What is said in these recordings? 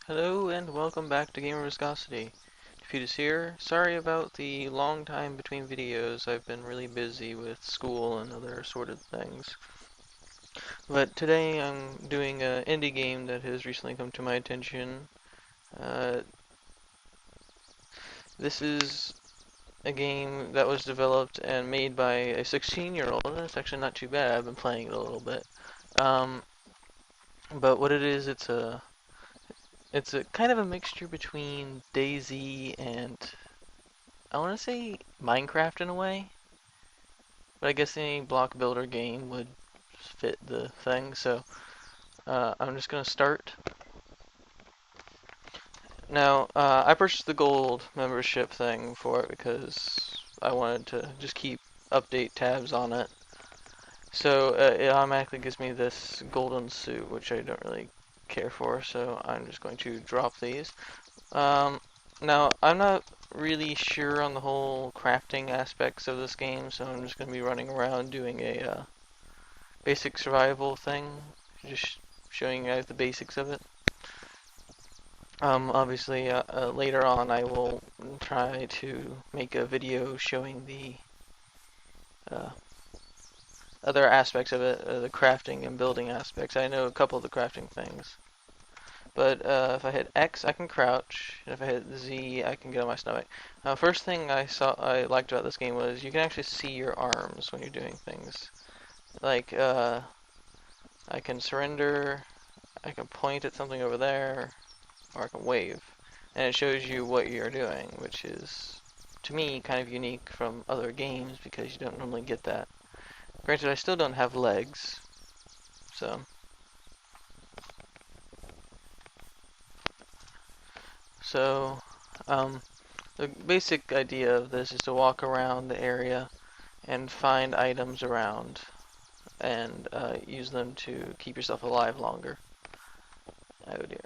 Hello and welcome back to Gamer Viscosity. Diputus here. Sorry about the long time between videos. I've been really busy with school and other assorted things. But today I'm doing an indie game that has recently come to my attention. Uh, this is a game that was developed and made by a 16-year-old. That's actually not too bad. I've been playing it a little bit. Um, but what it is, it's a kind of a mixture between DayZ and I want to say Minecraft in a way, but I guess any block builder game would fit the thing. So I'm just gonna start. Now I purchased the gold membership thing for it because I wanted to just keep update tabs on it. So it automatically gives me this golden suit, which I don't really care for. So I'm just going to drop these. Now, I'm not really sure on the whole crafting aspects of this game, so I'm just going to be running around doing a basic survival thing, just showing you guys the basics of it. Obviously, later on I will try to make a video showing the uh, other aspects of it, the crafting and building aspects. I know a couple of the crafting things. But if I hit X, I can crouch, and if I hit Z, I can get on my stomach. Now, first thing I liked about this game was you can actually see your arms when you're doing things. Like, I can surrender, I can point at something over there, or I can wave. And it shows you what you're doing, which is, to me, kind of unique from other games because you don't normally get that. Granted, I still don't have legs, so... So, the basic idea of this is to walk around the area and find items around and use them to keep yourself alive longer. Oh dear.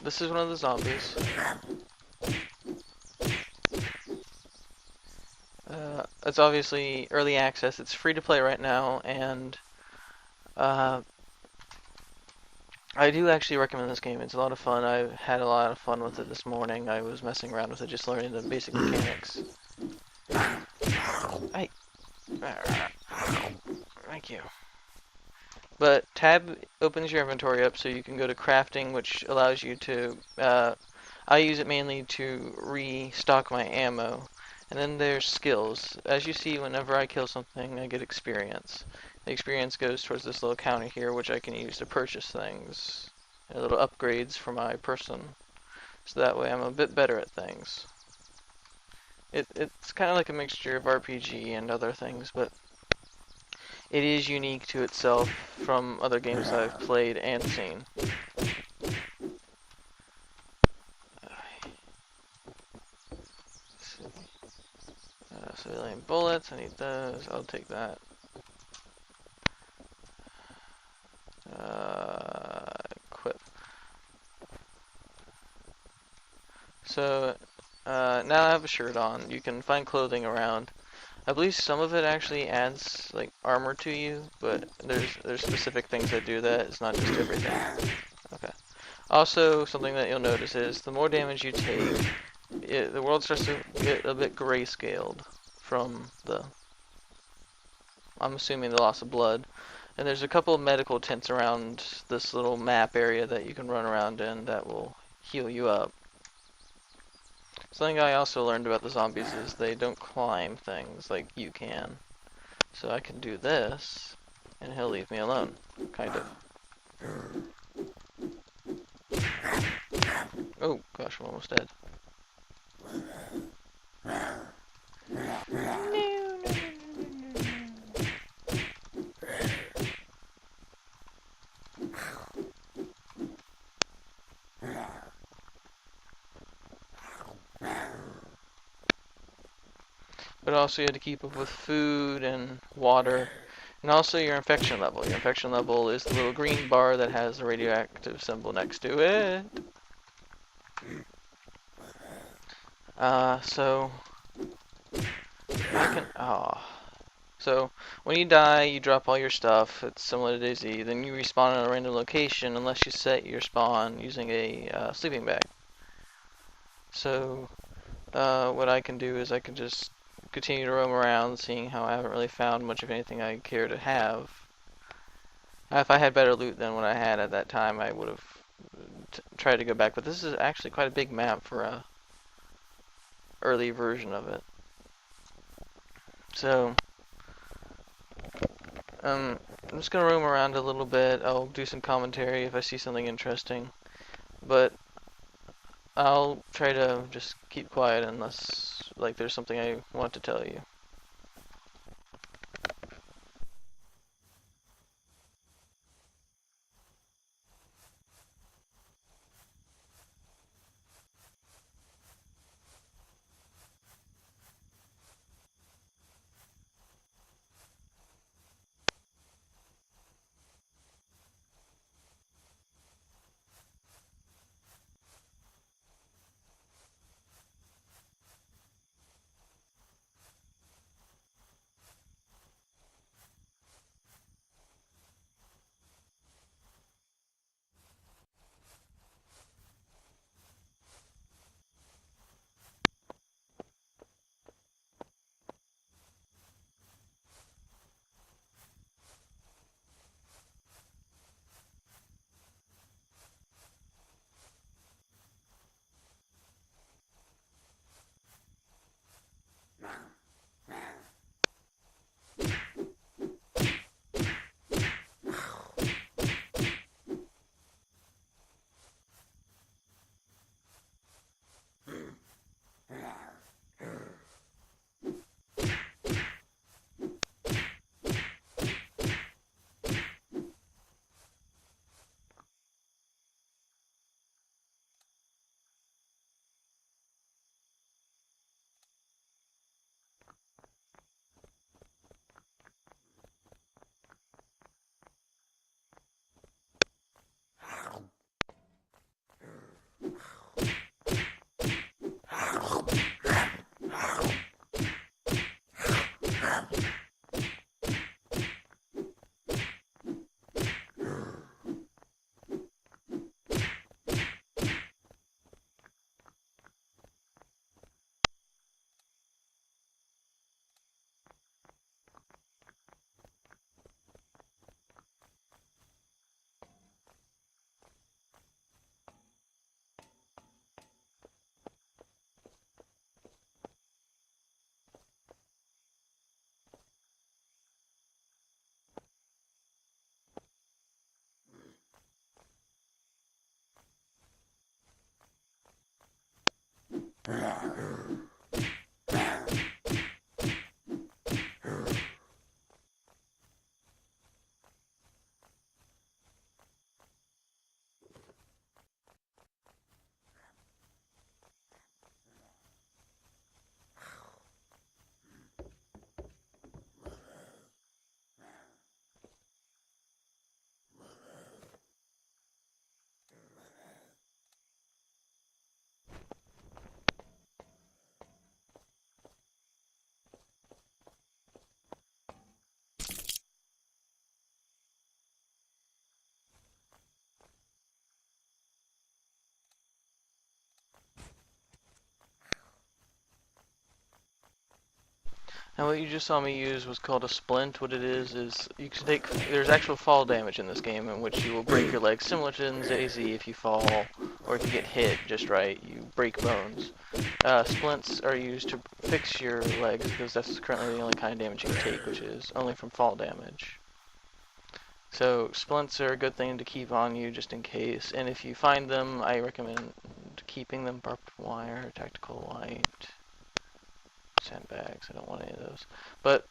This is one of the zombies. It's obviously early access. It's free to play right now, and I do actually recommend this game. It's a lot of fun. I had a lot of fun with it this morning. I was messing around with it, just learning the basic mechanics. Hey. Thank you. But tab opens your inventory up so you can go to crafting, which allows you to, I use it mainly to restock my ammo. And then there's skills. As you see, whenever I kill something, I get experience. The experience goes towards this little counter here, which I can use to purchase things. Little upgrades for my person. So that way I'm a bit better at things. It's kind of like a mixture of RPG and other things, but it is unique to itself from other games that I've played and seen. Civilian bullets, I need those, I'll take that. Equip. So, now I have a shirt on. You can find clothing around. I believe some of it actually adds, like, armor to you, but there's specific things that do that. It's not just everything. Okay. Also, something that you'll notice is the more damage you take, the world starts to get a bit grayscaled from the, I'm assuming, the loss of blood. And there's a couple of medical tents around this little map area that you can run around in that will heal you up. Something I also learned about the zombies is they don't climb things like you can. So I can do this, and he'll leave me alone. Kind of. Oh gosh, I'm almost dead. But also you have to keep up with food and water, and also your infection level. Your infection level is the little green bar that has a radioactive symbol next to it. So I can, So when you die, you drop all your stuff. It's similar to DayZ. Then you respawn in a random location unless you set your spawn using a sleeping bag. So what I can do is I can just continue to roam around, seeing how I haven't really found much of anything I care to have. If I had better loot than what I had at that time, I would have tried to go back. But this is actually quite a big map for a early version of it. So I'm just gonna roam around a little bit. I'll do some commentary if I see something interesting, but I'll try to just keep quiet unless like there's something I want to tell you. Now what you just saw me use was called a splint. What it is you can take, there's actual fall damage in this game in which you will break your legs, similar to in DayZ. If you fall, or if you get hit just right, you break bones. Splints are used to fix your legs, because that's currently the only kind of damage you can take, which is only from fall damage. So splints are a good thing to keep on you just in case, and if you find them, I recommend keeping them. Barbed wire, tactical light, sandbags, I don't want any of those. But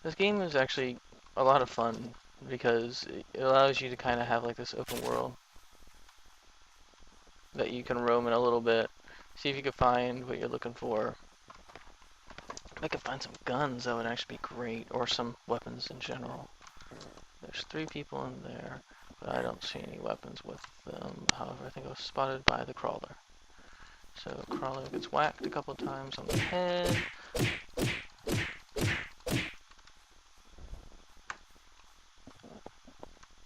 this game is actually a lot of fun because it allows you to kind of have like this open world that you can roam in a little bit, see if you can find what you're looking for. If I could find some guns, that would actually be great, or some weapons in general. There's 3 people in there, but I don't see any weapons with them. However, I think I was spotted by the crawler. So crawler gets whacked a couple times on the head.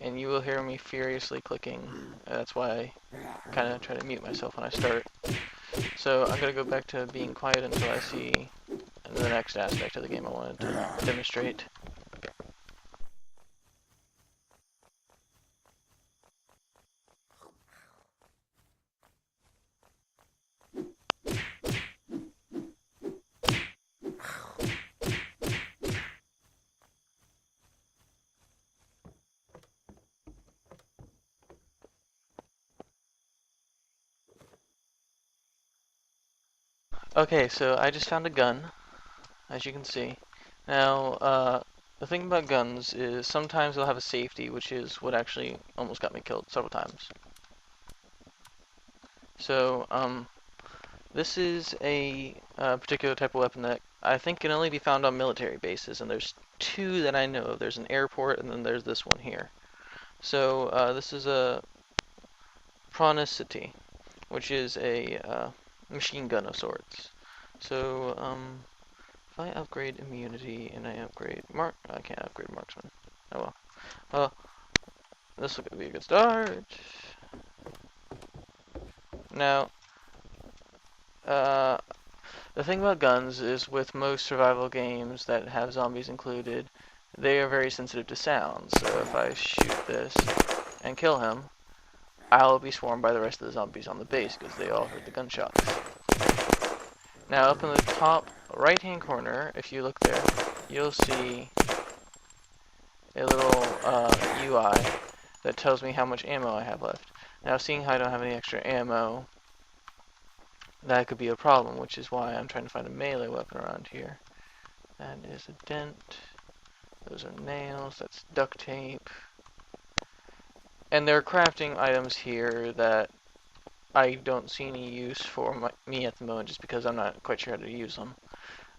and you will hear me furiously clicking. That's why I kind of try to mute myself when I start. So I'm going to go back to being quiet until I see the next aspect of the game I wanted to demonstrate. Okay, so I just found a gun, as you can see. Now, the thing about guns is sometimes they'll have a safety, which is what actually almost got me killed several times. So, this is a particular type of weapon that I think can only be found on military bases, and there's two that I know of. There's an airport, and then there's this one here. So, this is a Chronicity, which is a machine gun of sorts. So, if I upgrade immunity and I upgrade I can't upgrade marksman. Oh well. This will be a good start. Now, the thing about guns is with most survival games that have zombies included, they are very sensitive to sound. So if I shoot this and kill him, I'll be swarmed by the rest of the zombies on the base because they all heard the gunshots. Now up in the top right hand corner, if you look there, you'll see a little UI that tells me how much ammo I have left. Now seeing how I don't have any extra ammo, that could be a problem, which is why I'm trying to find a melee weapon around here. That is a dent. Those are nails. That's duct tape. And there are crafting items here that I don't see any use for me at the moment just because I'm not quite sure how to use them.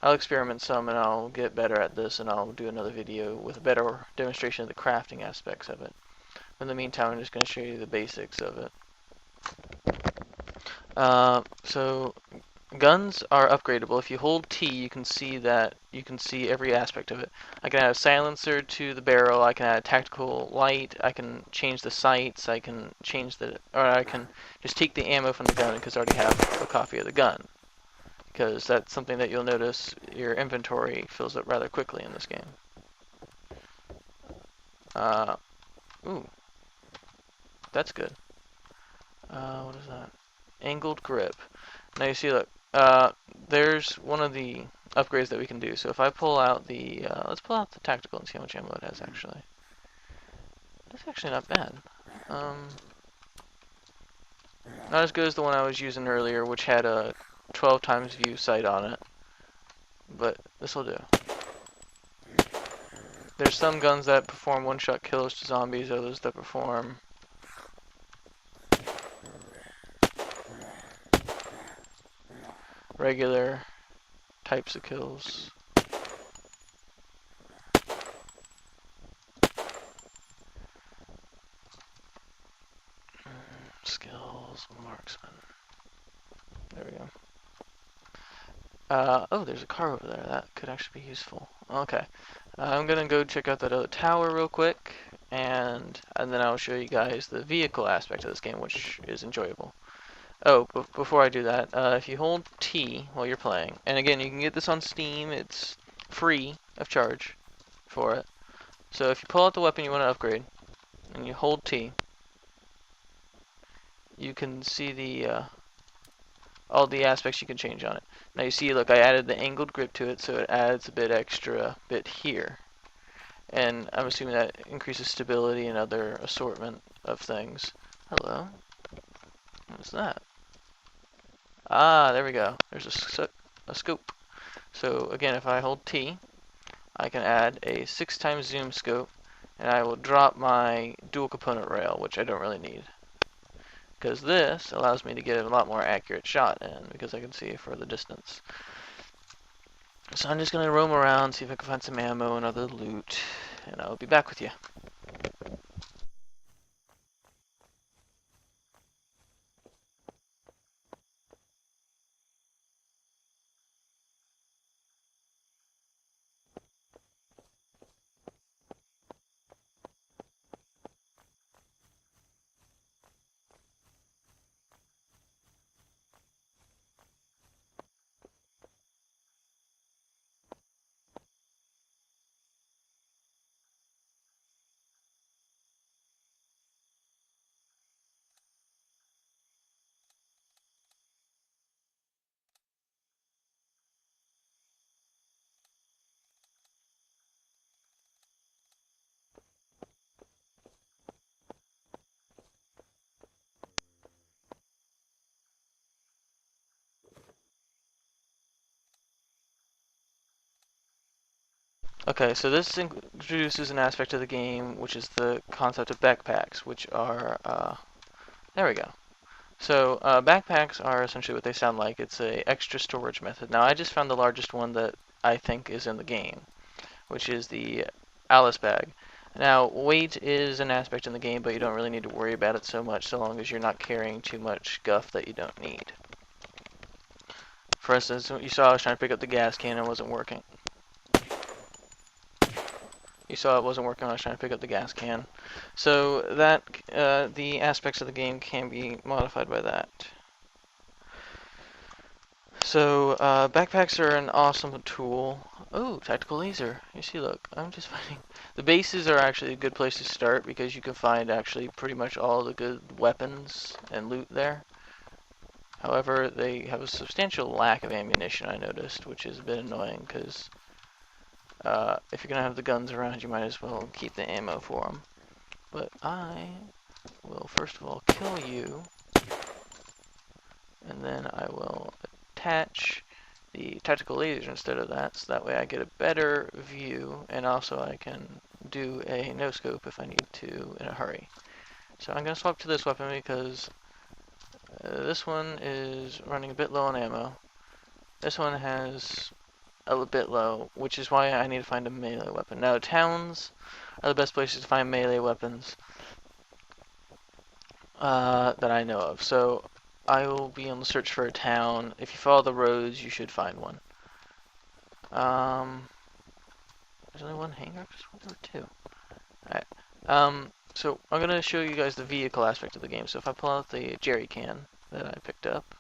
I'll experiment some and I'll get better at this and I'll do another video with a better demonstration of the crafting aspects of it. In the meantime, I'm just going to show you the basics of it. So guns are upgradable. If you hold T, you can see every aspect of it. I can add a silencer to the barrel. I can add a tactical light. I can change the sights. I can I can just take the ammo from the gun because I already have a copy of the gun. Because that's something that you'll notice your inventory fills up rather quickly in this game. Ooh, that's good. What is that? Angled grip. Now you see, look, there's one of the upgrades that we can do. So if I pull out the, let's pull out the tactical and see how much ammo it has actually. That's actually not bad. Not as good as the one I was using earlier, which had a 12 times view sight on it. But this will do. There's some guns that perform one-shot kills to zombies, others that perform regular types of kills. Skills, marksman. There we go. Oh, there's a car over there. That could actually be useful. Okay. I'm gonna go check out that other tower real quick, and then I'll show you guys the vehicle aspect of this game, which is enjoyable. Oh, before I do that, if you hold T while you're playing, and again, you can get this on Steam. It's free of charge for it. So if you pull out the weapon you want to upgrade, and you hold T, you can see the all the aspects you can change on it. Now you see, look, I added the angled grip to it, so it adds a bit extra bit here. And I'm assuming that increases stability and other assortment of things. Hello? What's that? Ah, there we go. There's a scope. So again, if I hold T, I can add a 6x zoom scope, and I will drop my dual component rail, which I don't really need. Because this allows me to get a lot more accurate shot in, because I can see for the distance. So I'm just going to roam around, see if I can find some ammo and other loot, and I'll be back with you. Okay, so this introduces an aspect of the game, which is the concept of backpacks, which are, there we go. So, backpacks are essentially what they sound like. It's a extra storage method. Now, I just found the largest one that I think is in the game, which is the Alice bag. Now, weight is an aspect in the game, but you don't really need to worry about it so much so long as you're not carrying too much guff that you don't need. For instance, you saw I was trying to pick up the gas can and it wasn't working. You saw it wasn't working when I was trying to pick up the gas can. So that the aspects of the game can be modified by that. So backpacks are an awesome tool. Oh, tactical laser. You see, look, I'm just finding the bases are actually a good place to start because you can find actually pretty much all the good weapons and loot there. However, they have a substantial lack of ammunition, I noticed, which is a bit annoying because if you're gonna have the guns around, you might as well keep the ammo for them. But I will first of all kill you, and then I will attach the tactical laser instead of that, so that way I get a better view, and also I can do a no scope if I need to in a hurry. So I'm going to swap to this weapon because this one is running a bit low on ammo. This one has a bit low, which is why I need to find a melee weapon. Now, towns are the best places to find melee weapons that I know of. So I will be on the search for a town. If you follow the roads, you should find one. There's only one hangar? There were two. Alright. So I'm going to show you guys the vehicle aspect of the game. So if I pull out the jerry can that I picked up,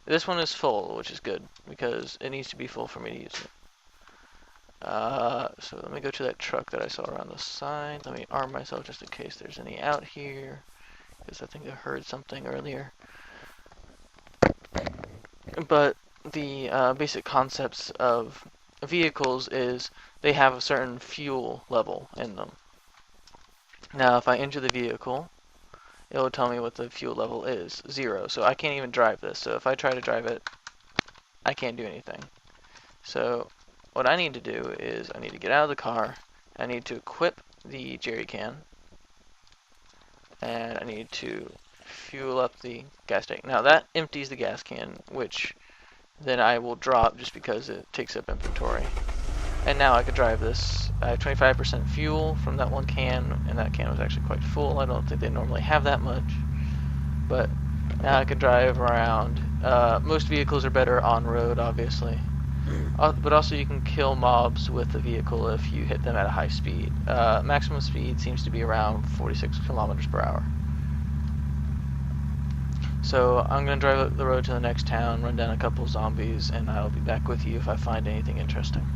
this one is full, which is good, because it needs to be full for me to use it. So let me go to that truck that I saw around the side. Let me arm myself just in case there's any out here, because I think I heard something earlier. But the basic concepts of vehicles is they have a certain fuel level in them. Now, if I enter the vehicle, it will tell me what the fuel level is, 0. So I can't even drive this. So if I try to drive it, I can't do anything. So what I need to do is I need to get out of the car, I need to equip the jerry can, and I need to fuel up the gas tank. Now that empties the gas can, which then I will drop just because it takes up inventory. And now I could drive this. I have 25% fuel from that one can, and that can was actually quite full. I don't think they normally have that much. But now I could drive around. Most vehicles are better on-road, obviously. But also you can kill mobs with the vehicle if you hit them at a high speed. Maximum speed seems to be around 46 kilometers per hour. So I'm going to drive up the road to the next town, run down a couple zombies, and I'll be back with you if I find anything interesting.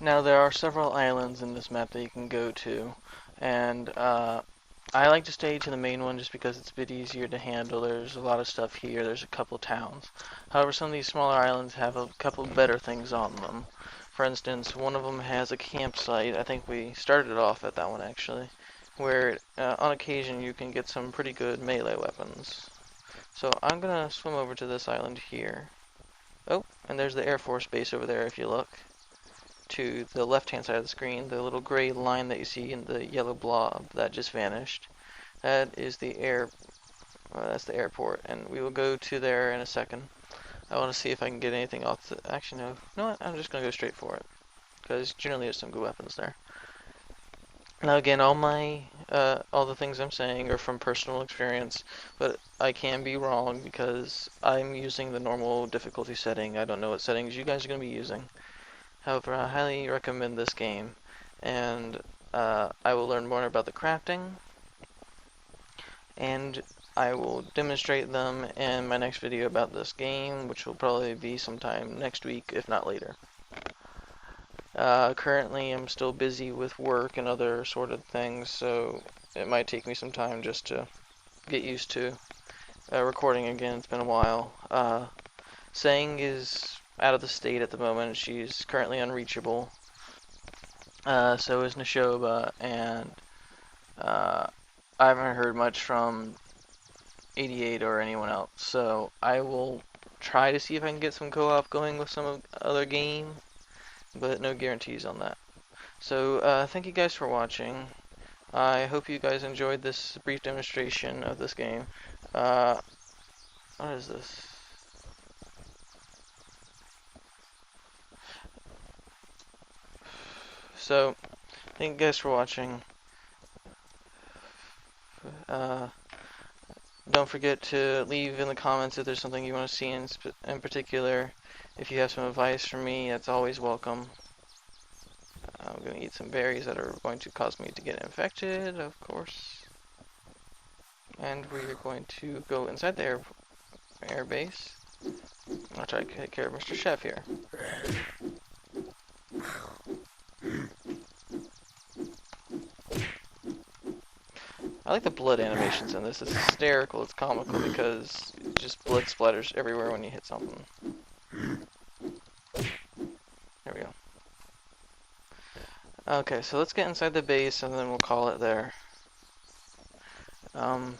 Now there are several islands in this map that you can go to, and I like to stay to the main one just because it's a bit easier to handle. There's a lot of stuff here. There's a couple towns. However, some of these smaller islands have a couple better things on them. For instance, one of them has a campsite. I think we started off at that one actually, where on occasion you can get some pretty good melee weapons. So I'm gonna swim over to this island here. Oh, and there's the Air Force base over there if you look. To the left-hand side of the screen, the little gray line that you see in the yellow blob that just vanished. That is the that's the airport, and we will go to there in a second. I want to see if I can get anything off the, actually no, no, I'm just going to go straight for it, because generally there's some good weapons there. Now again, all the things I'm saying are from personal experience, but I can be wrong because I'm using the normal difficulty setting. I don't know what settings you guys are going to be using. However, I highly recommend this game, and I will learn more about the crafting, and I will demonstrate them in my next video about this game, which will probably be sometime next week, if not later. Currently, I'm still busy with work and other sort of things, so it might take me some time just to get used to recording again. It's been a while. Sang is out of the state at the moment. She's currently unreachable. So is Nishoba, and I haven't heard much from 88 or anyone else. So I will try to see if I can get some co-op going with some other game, but no guarantees on that. So thank you guys for watching. I hope you guys enjoyed this brief demonstration of this game. What is this? So, thank you guys for watching. Don't forget to leave in the comments if there's something you want to see in particular. If you have some advice for me, that's always welcome. I'm going to eat some berries that are going to cause me to get infected, of course. And we're going to go inside the air base. I'll try to take care of Mr. Chef here. I like the blood animations in this. It's hysterical. It's comical because just blood splatters everywhere when you hit something. There we go. Okay, so let's get inside the base and then we'll call it there. One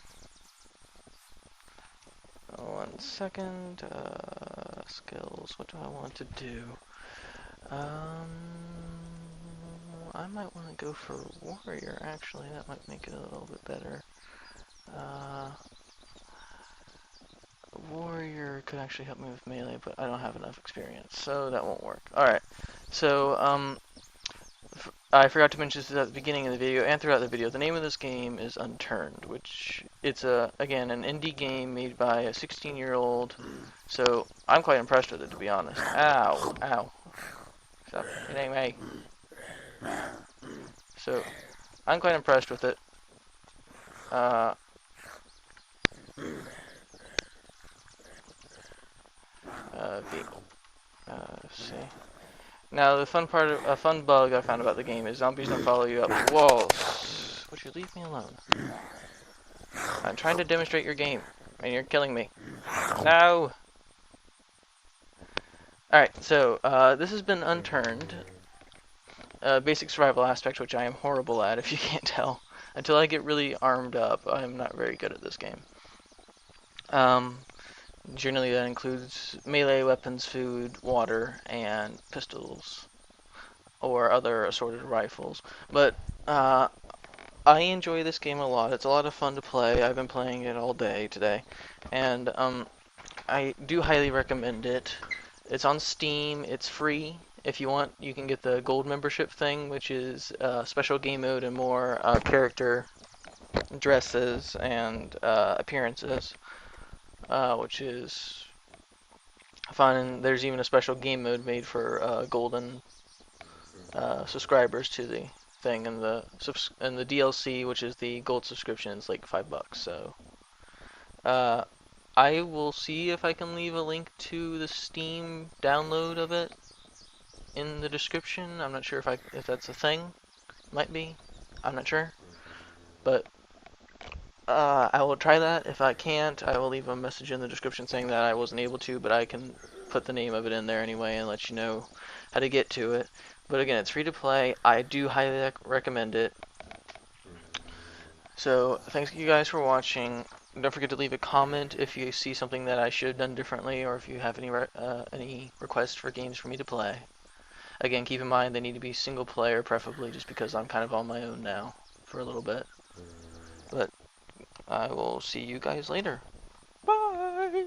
second. Skills. What do I want to do? I might want to go for warrior, actually. That might make it a little bit better. Warrior could actually help me with melee, but I don't have enough experience, so that won't work. Alright, so, I forgot to mention this at the beginning of the video and throughout the video. The name of this game is Unturned, which it's again an indie game made by a 16-year-old. So I'm quite impressed with it, to be honest. Ow, ow. Stop hitting me. So I'm quite impressed with it. Vehicle. Let's see. Now, the fun part, a fun bug I found about the game is zombies don't follow you up walls. Would you leave me alone? I'm trying to demonstrate your game, and you're killing me. No! Alright, so, this has been Unturned. Basic survival aspect, which I am horrible at, if you can't tell. Until I get really armed up, I'm not very good at this game. Generally that includes melee weapons, food, water, and pistols, or other assorted rifles. But I enjoy this game a lot. It's a lot of fun to play. I've been playing it all day today, and I do highly recommend it. It's on Steam. It's free. If you want, you can get the gold membership thing, which is special game mode and more character dresses and appearances. Which is fun, and there's even a special game mode made for golden subscribers to the thing, and the DLC, which is the gold subscription, is like $5. So I will see if I can leave a link to the Steam download of it in the description. I'm not sure if that's a thing. Might be. I'm not sure. But I will try that. If I can't, I will leave a message in the description saying that I wasn't able to, but I can put the name of it in there anyway and let you know how to get to it. But again, it's free to play. I do highly recommend it. So, thanks you guys for watching. Don't forget to leave a comment if you see something that I should have done differently, or if you have any requests for games for me to play. Again, keep in mind they need to be single player, preferably, just because I'm kind of on my own now for a little bit. But I will see you guys later. Bye!